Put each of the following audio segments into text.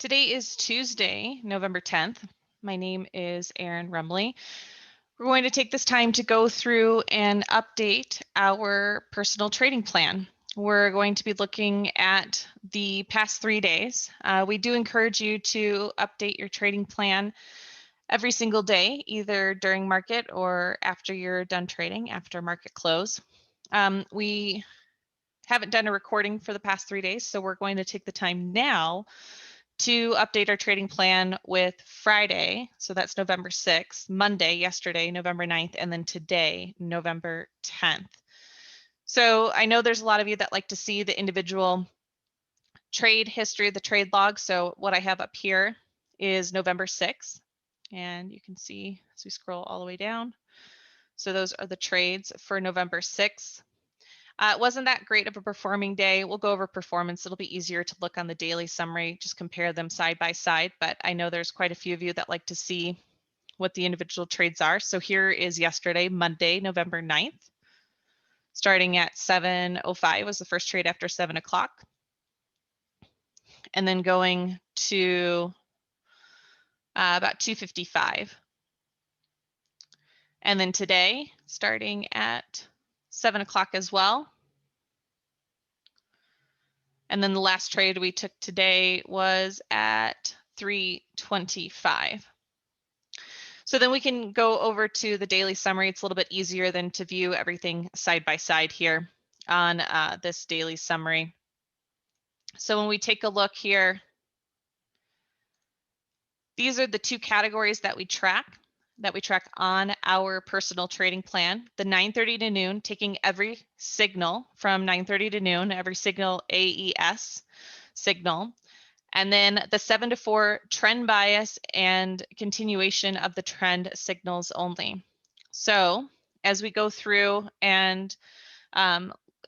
Today is Tuesday, November 10th. My name is Erin Rumley. We're going to take this time to go through and update our personal trading plan. We're going to be looking at the past 3 days. We do encourage you to update your trading plan every single day, either during market or after you're done trading, after market close. We haven't done a recording for the past 3 days, so we're going to take the time now to update our trading plan with Friday, so that's November 6th, Monday, yesterday, November 9th, and then today, November 10th. So I know there's a lot of you that like to see the individual trade history, the trade log. So what I have up here is November 6th, and you can see as we scroll all the way down. So those are the trades for November 6th. It wasn't that great of a performing day. We'll go over performance. It'll be easier to look on the daily summary, just compare them side by side. But I know there's quite a few of you that like to see what the individual trades are. So here is yesterday, Monday, November 9th. Starting at 7:05 was the first trade after 7 o'clock. And then going to about 2:55. And then today, starting at 7 o'clock as well. And then the last trade we took today was at 3:25. So then we can go over to the daily summary. It's a little bit easier than to view everything side by side here on this daily summary. So when we take a look here, these are the two categories that we track on our personal trading plan. The 9:30 to noon, taking every signal from 9:30 to noon, every signal AES signal. And then the 7 to 4 trend bias and continuation of the trend signals only. So as we go through and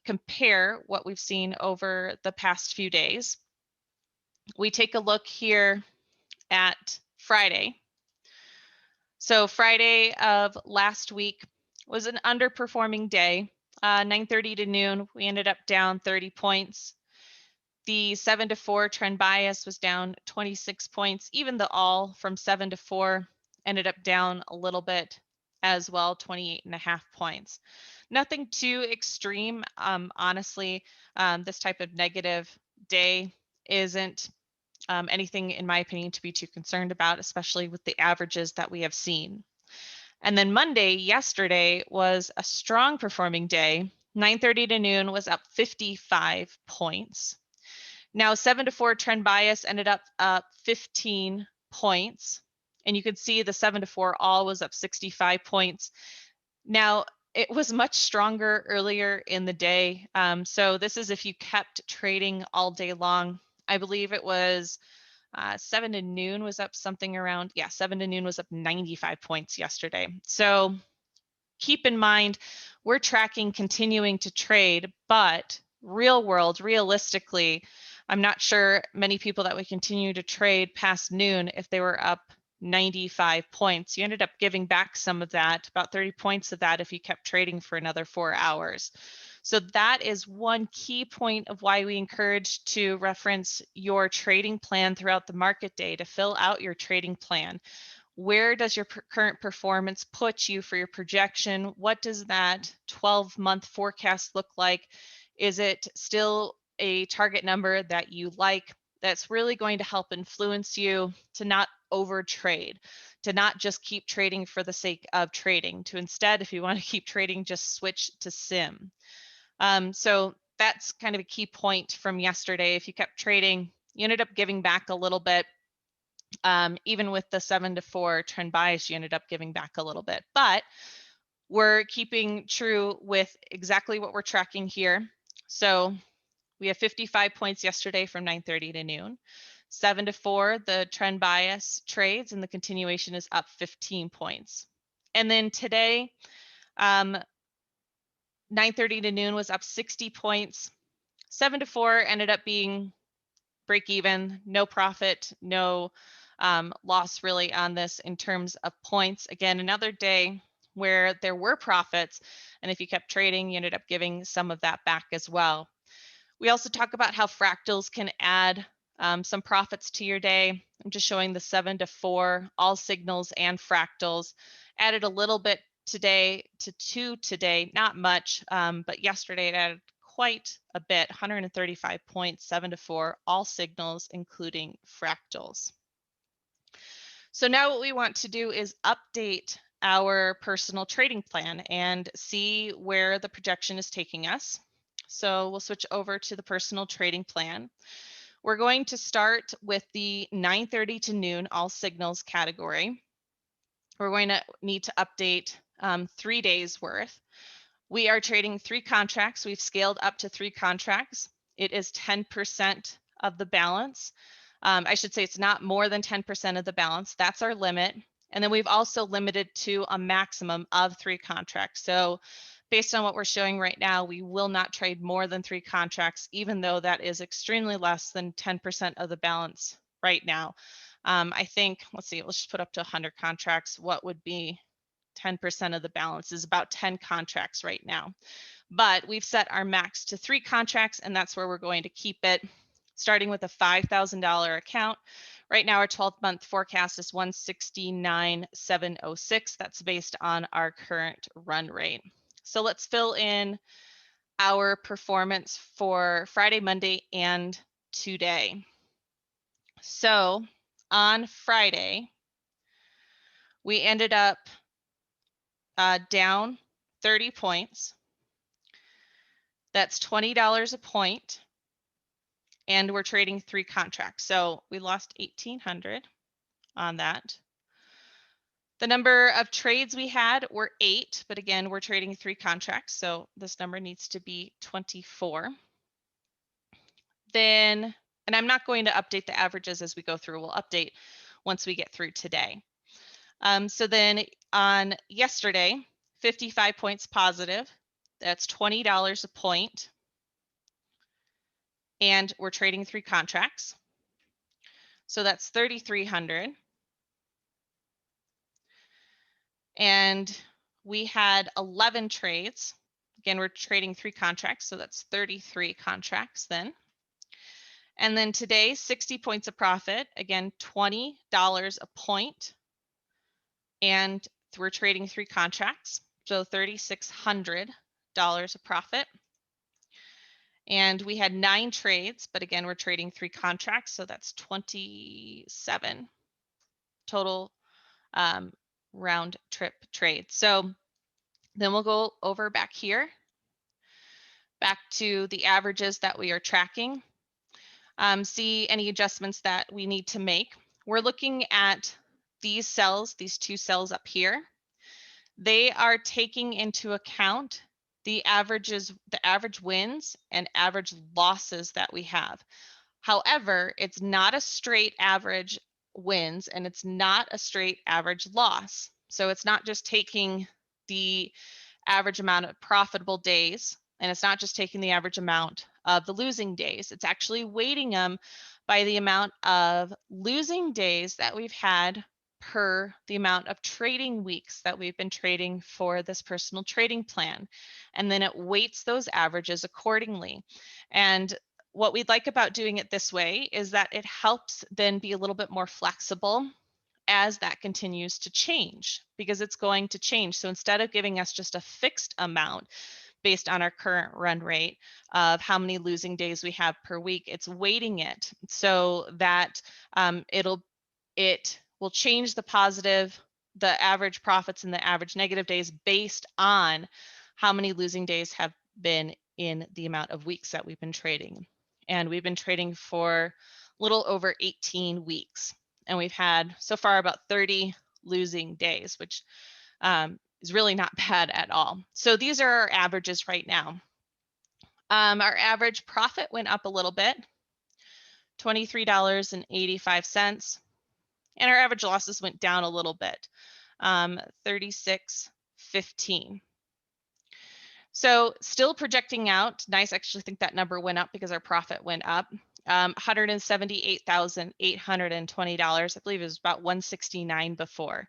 compare what we've seen over the past few days, we take a look here at Friday. So Friday of last week was an underperforming day. 9:30 to noon, we ended up down 30 points. The 7 to 4 trend bias was down 26 points. Even the all from 7 to 4 ended up down a little bit as well, 28.5 points. Nothing too extreme. Honestly, this type of negative day isn't anything, in my opinion, to be too concerned about, especially with the averages that we have seen. And then Monday, yesterday, was a strong performing day. 9:30 to noon was up 55 points. Now 7 to 4 trend bias ended up 15 points. And you can see the 7 to 4 all was up 65 points. Now it was much stronger earlier in the day. So this is if you kept trading all day long. I believe it was 7 to noon was up something around, 7 to noon was up 95 points yesterday. So keep in mind, we're tracking continuing to trade, but real world, realistically, I'm not sure many people that would continue to trade past noon if they were up 95 points. You ended up giving back some of that, about 30 points of that if you kept trading for another 4 hours. So that is one key point of why we encourage to reference your trading plan throughout the market day, to fill out your trading plan. Where does your current performance put you for your projection? What does that 12-month forecast look like? Is it still a target number that you like? That's really going to help influence you to not over trade, to not just keep trading for the sake of trading, to instead, if you want to keep trading, just switch to sim. So that's kind of a key point from yesterday. If you kept trading, you ended up giving back a little bit. Even with the 7 to 4 trend bias, you ended up giving back a little bit. But we're keeping true with exactly what we're tracking here. So we have 55 points yesterday from 9:30 to noon. 7 to 4, the trend bias trades, and the continuation is up 15 points. And then today, 9:30 to noon was up 60 points. 7 to 4 ended up being break even, no profit, no loss really on this in terms of points. Again, another day where there were profits, and if you kept trading, you ended up giving some of that back as well. We also talk about how fractals can add some profits to your day. I'm just showing the 7 to 4, all signals and fractals. Added a little bit today to 2 today, not much, but yesterday it added quite a bit, 135 points, 7 to 4, all signals, including fractals. So now what we want to do is update our personal trading plan and see where the projection is taking us. So we'll switch over to the personal trading plan. We're going to start with the 9:30 to noon all signals category. We're going to need to update 3 days worth. We are trading 3 contracts. We've scaled up to 3 contracts. It is 10% of the balance. I should say it's not more than 10% of the balance. That's our limit. And then we've also limited to a maximum of 3 contracts. So based on what we're showing right now, we will not trade more than 3 contracts, even though that is extremely less than 10% of the balance right now. I think, let's see, let's just put up to 100 contracts. What would be 10% of the balance is about 10 contracts right now. But we've set our max to 3 contracts, and that's where we're going to keep it, starting with a $5,000 account. Right now, our 12-month forecast is 169,706. That's based on our current run rate. So let's fill in our performance for Friday, Monday, and today. So on Friday, we ended up down 30 points. That's $20 a point. And we're trading 3 contracts. So we lost 1,800 on that. The number of trades we had were 8, but again, we're trading 3 contracts, so this number needs to be 24. Then, and I'm not going to update the averages as we go through, we'll update once we get through today. So then on yesterday, 55 points positive, that's $20 a point, and we're trading 3 contracts. So that's 3,300. And we had 11 trades. Again, we're trading 3 contracts, so that's 33 contracts then. And then today, 60 points of profit. Again, $20 a point. And we're trading 3 contracts, so $3,600 of profit. And we had 9 trades, but again, we're trading 3 contracts, so that's 27 total round trip trades. So then we'll go over back here, back to the averages that we are tracking, see any adjustments that we need to make. We're looking at these cells, these 2 cells up here. They are taking into account the averages, the average wins and average losses that we have. However, it's not a straight average wins and it's not a straight average loss. So it's not just taking the average amount of profitable days, and it's not just taking the average amount of the losing days. It's actually weighting them by the amount of losing days that we've had per the amount of trading weeks that we've been trading for this personal trading plan. And then it weights those averages accordingly. And what we'd like about doing it this way is that it helps then be a little bit more flexible as that continues to change, because it's going to change. So instead of giving us just a fixed amount based on our current run rate of how many losing days we have per week, it's weighting it so that it will change the positive, the average profits and the average negative days based on how many losing days have been in the amount of weeks that we've been trading. And we've been trading for a little over 18 weeks. And we've had so far about 30 losing days, which is really not bad at all. So these are our averages right now. Our average profit went up a little bit, $23.85. And our average losses went down a little bit, $36.15. So still projecting out, nice, I actually think that number went up because our profit went up, $178,820. I believe it was about $169 before.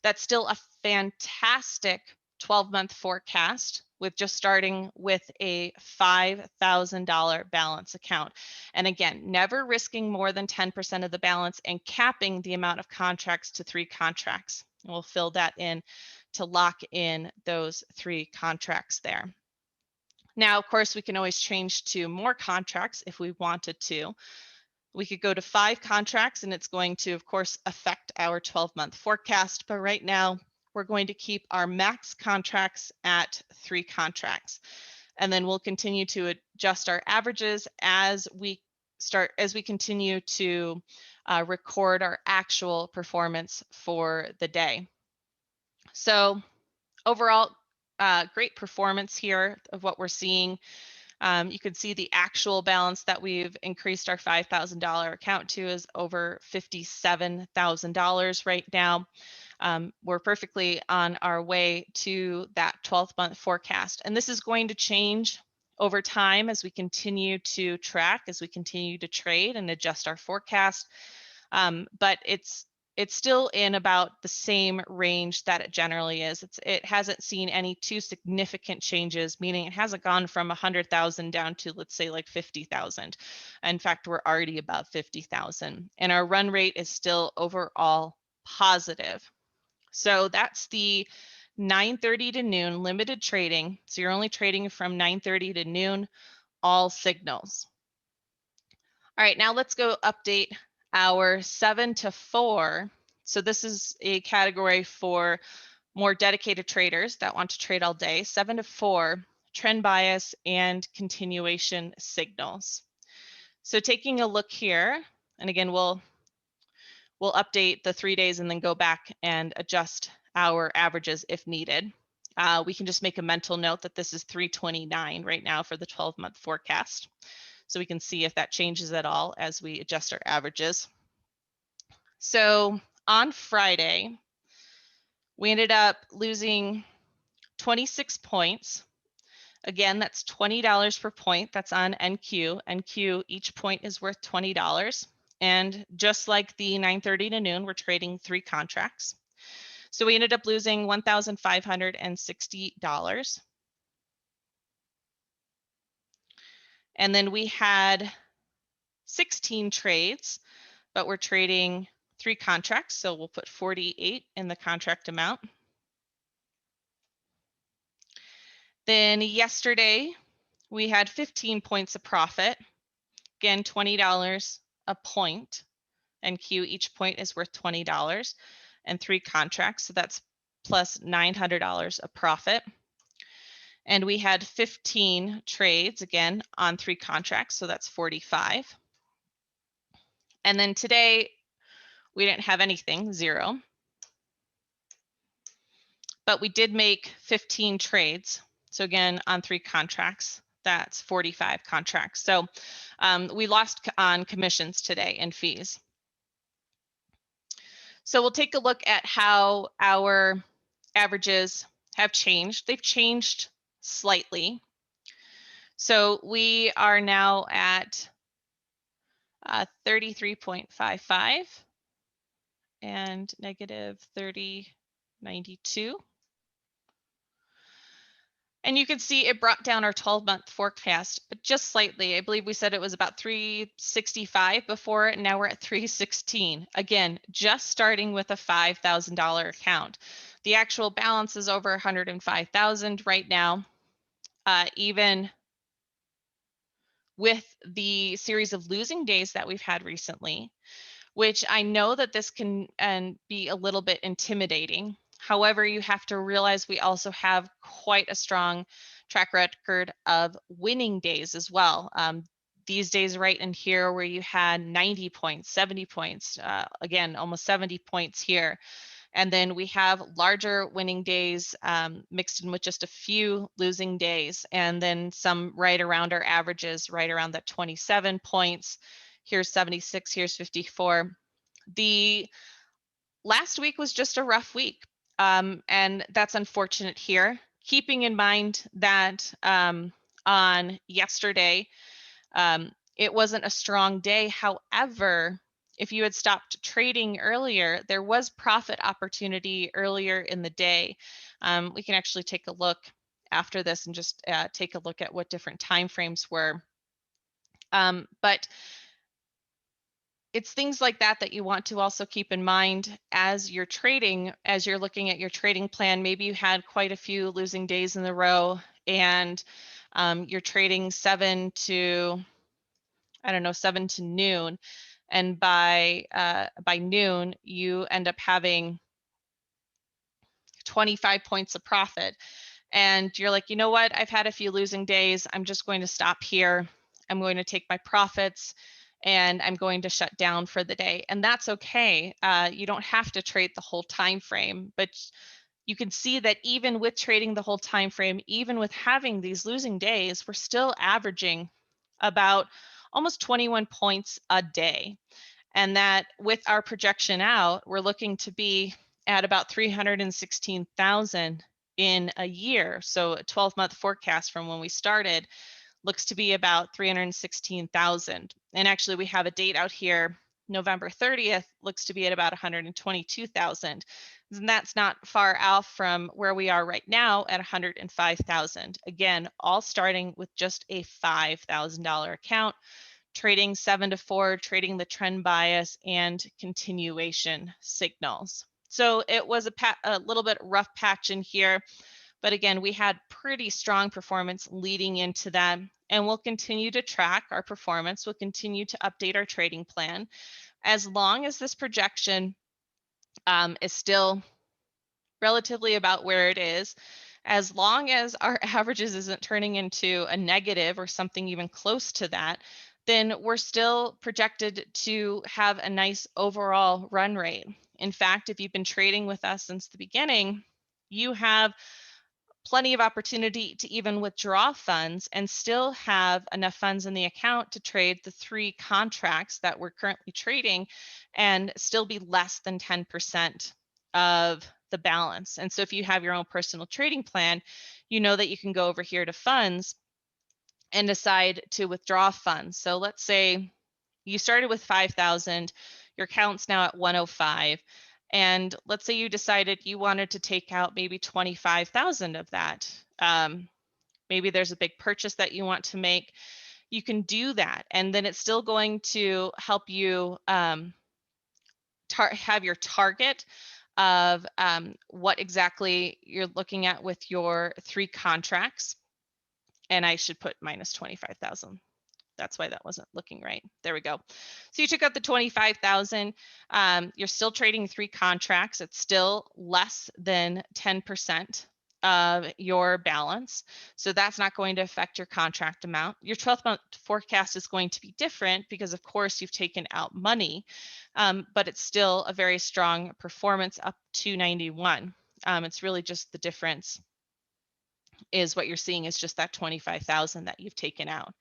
That's still a fantastic 12-month forecast with just starting with a $5,000 balance account. And again, never risking more than 10% of the balance and capping the amount of contracts to 3 contracts. And we'll fill that in to lock in those 3 contracts there. Now, of course, we can always change to more contracts if we wanted to. We could go to 5 contracts, and it's going to, of course, affect our 12-month forecast. But right now, we're going to keep our max contracts at 3 contracts. And then we'll continue to adjust our averages as we continue to record our actual performance for the day. So overall, great performance here of what we're seeing. You can see the actual balance that we've increased our $5,000 account to is over $57,000 right now. We're perfectly on our way to that 12-month forecast. And this is going to change over time as we continue to track, as we continue to trade and adjust our forecast. But it's still in about the same range that it generally is. It hasn't seen any too significant changes, meaning it hasn't gone from 100,000 down to, let's say, like 50,000. In fact, we're already above 50,000, and our run rate is still overall positive. So that's the 9:30 to noon limited trading. So you're only trading from 9:30 to noon, all signals. All right, now let's go update our 7 to 4. So this is a category for more dedicated traders that want to trade all day. 7 to 4, trend bias and continuation signals. So taking a look here, and again, we'll update the 3 days and then go back and adjust our averages if needed. We can just make a mental note that this is 329 right now for the 12-month forecast. So we can see if that changes at all as we adjust our averages. So on Friday, we ended up losing 26 points. Again, that's $20 per point. That's on NQ. NQ, each point is worth $20. And just like the 9:30 to noon, we're trading 3 contracts. So we ended up losing $1,560. And then we had 16 trades, but we're trading 3 contracts. So we'll put 48 in the contract amount. Then yesterday, we had 15 points of profit. Again, $20 a point. NQ, each point is worth $20 and 3 contracts. So that's plus $900 of profit. And we had 15 trades, again, on 3 contracts. So that's 45. And then today, we didn't have anything, 0. But we did make 15 trades. So again, on 3 contracts, that's 45 contracts. So we lost on commissions today and fees. So we'll take a look at how our averages have changed. They've changed slightly. So we are now at 33.55 and negative 30.92. And you can see it brought down our 12-month forecast, but just slightly. I believe we said it was about 365 before, and now we're at 316. Again, just starting with a $5,000 account. The actual balance is over 105,000 right now. Even with the series of losing days that we've had recently, which I know that this can be a little bit intimidating. However, you have to realize we also have quite a strong track record of winning days as well. These days right in here where you had 90 points, 70 points, again, almost 70 points here. And then we have larger winning days mixed in with just a few losing days, and then some right around our averages, right around that 27 points. Here's 76, here's 54. The last week was just a rough week, and that's unfortunate here. Keeping in mind that on yesterday, it wasn't a strong day. However, if you had stopped trading earlier, there was profit opportunity earlier in the day. We can actually take a look after this and just take a look at what different time frames were. But it's things like that that you want to also keep in mind as you're trading, as you're looking at your trading plan. Maybe you had quite a few losing days in a row, and you're trading 7 to, I don't know, 7 to noon, and by noon you end up having 25 points of profit, and you're like, you know what, I've had a few losing days, I'm just going to stop here, I'm going to take my profits, and I'm going to shut down for the day. And that's okay. You don't have to trade the whole time frame, but you can see that even with trading the whole time frame, even with having these losing days, we're still averaging about almost 21 points a day. And that with our projection out, we're looking to be at about 316,000 in a year. So a 12-month forecast from when we started looks to be about 316,000. And actually we have a date out here, November 30th, looks to be at about 122,000. And that's not far off from where we are right now at 105,000. Again, all starting with just a $5,000 account, trading 7 to 4, trading the trend bias and continuation signals. So it was a little bit rough patch in here, but again, we had pretty strong performance leading into that, and we'll continue to track our performance. We'll continue to update our trading plan as long as this projection is still relatively about where it is. As long as our averages isn't turning into a negative or something even close to that, then we're still projected to have a nice overall run rate. In fact, if you've been trading with us since the beginning, you have plenty of opportunity to even withdraw funds and still have enough funds in the account to trade the 3 contracts that we're currently trading and still be less than 10% of the balance. And so if you have your own personal trading plan, you know that you can go over here to funds and decide to withdraw funds. So let's say you started with 5,000, your account's now at 105. And let's say you decided you wanted to take out maybe 25,000 of that. Maybe there's a big purchase that you want to make. You can do that. And then it's still going to help you have your target of what exactly you're looking at with your 3 contracts. And I should put minus 25,000. That's why that wasn't looking right. There we go. So you took out the 25,000. You're still trading 3 contracts. It's still less than 10% of your balance. So that's not going to affect your contract amount. Your 12-month forecast is going to be different because of course you've taken out money, but it's still a very strong performance up to 91. It's really just the difference is what you're seeing is just that 25,000 that you've taken out.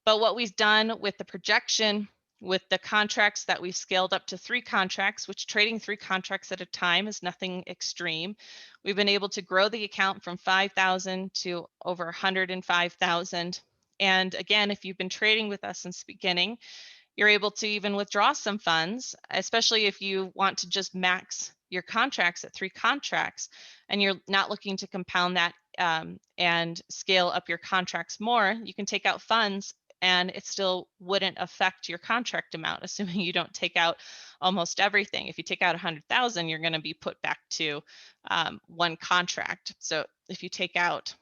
But what we've done with the projection, with the contracts that we've scaled up to 3 contracts, which trading 3 contracts at a time is nothing extreme. We've been able to grow the account from 5,000 to over 105,000. And again, if you've been trading with us since the beginning, you're able to even withdraw some funds, especially if you want to just max your contracts at 3 contracts and you're not looking to compound that and scale up your contracts more. You can take out funds and it still wouldn't affect your contract amount, assuming you don't take out almost everything. If you take out 100,000, you're going to be put back to 1 contract. So if you take out,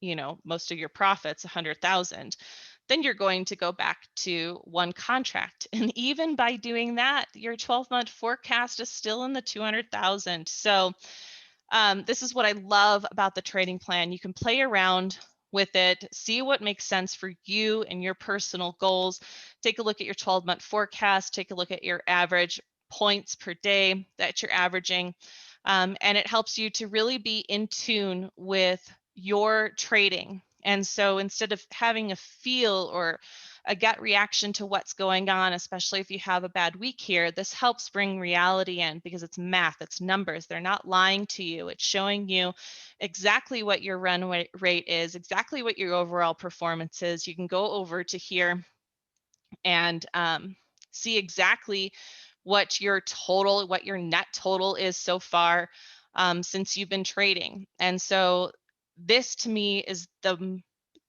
you know, most of your profits, 100,000, then you're going to go back to 1 contract. And even by doing that, your 12-month forecast is still in the 200,000. So this is what I love about the trading plan. You can play around with it, see what makes sense for you and your personal goals. Take a look at your 12-month forecast, take a look at your average points per day that you're averaging. And it helps you to really be in tune with your trading. And so instead of having a feel or a gut reaction to what's going on, especially if you have a bad week here, this helps bring reality in because it's math, it's numbers. They're not lying to you. It's showing you exactly what your run rate is, exactly what your overall performance is. You can go over to here and see exactly what your net total is so far since you've been trading. And so this to me is the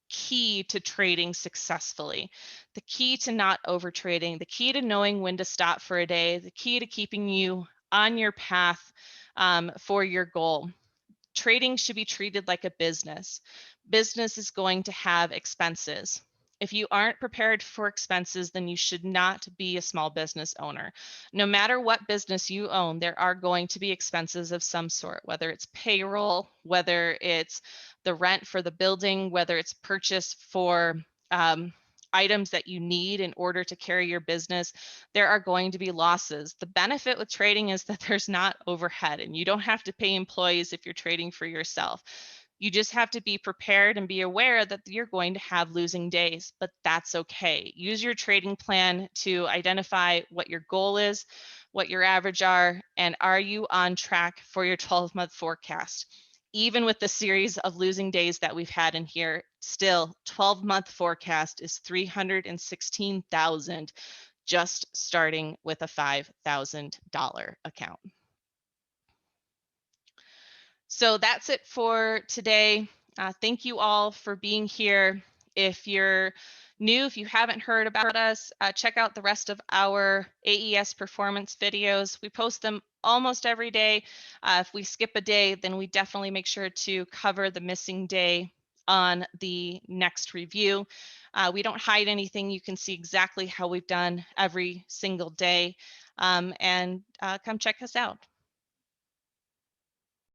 key to trading successfully, the key to not over trading, the key to knowing when to stop for a day, the key to keeping you on your path for your goal. Trading should be treated like a business. Business is going to have expenses. If you aren't prepared for expenses, then you should not be a small business owner. No matter what business you own, there are going to be expenses of some sort, whether it's payroll, whether it's the rent for the building, whether it's purchase for items that you need in order to carry your business. There are going to be losses. The benefit with trading is that there's not overhead and you don't have to pay employees if you're trading for yourself. You just have to be prepared and be aware that you're going to have losing days, but that's okay. Use your trading plan to identify what your goal is, what your average are, and are you on track for your 12-month forecast? Even with the series of losing days that we've had in here, still 12-month forecast is 316,000 just starting with a $5,000 account. So that's it for today. Thank you all for being here. If you're new, if you haven't heard about us, check out the rest of our AES Performance videos. We post them almost every day. If we skip a day, then we definitely make sure to cover the missing day on the next review. We don't hide anything. You can see exactly how we've done every single day. And come check us out.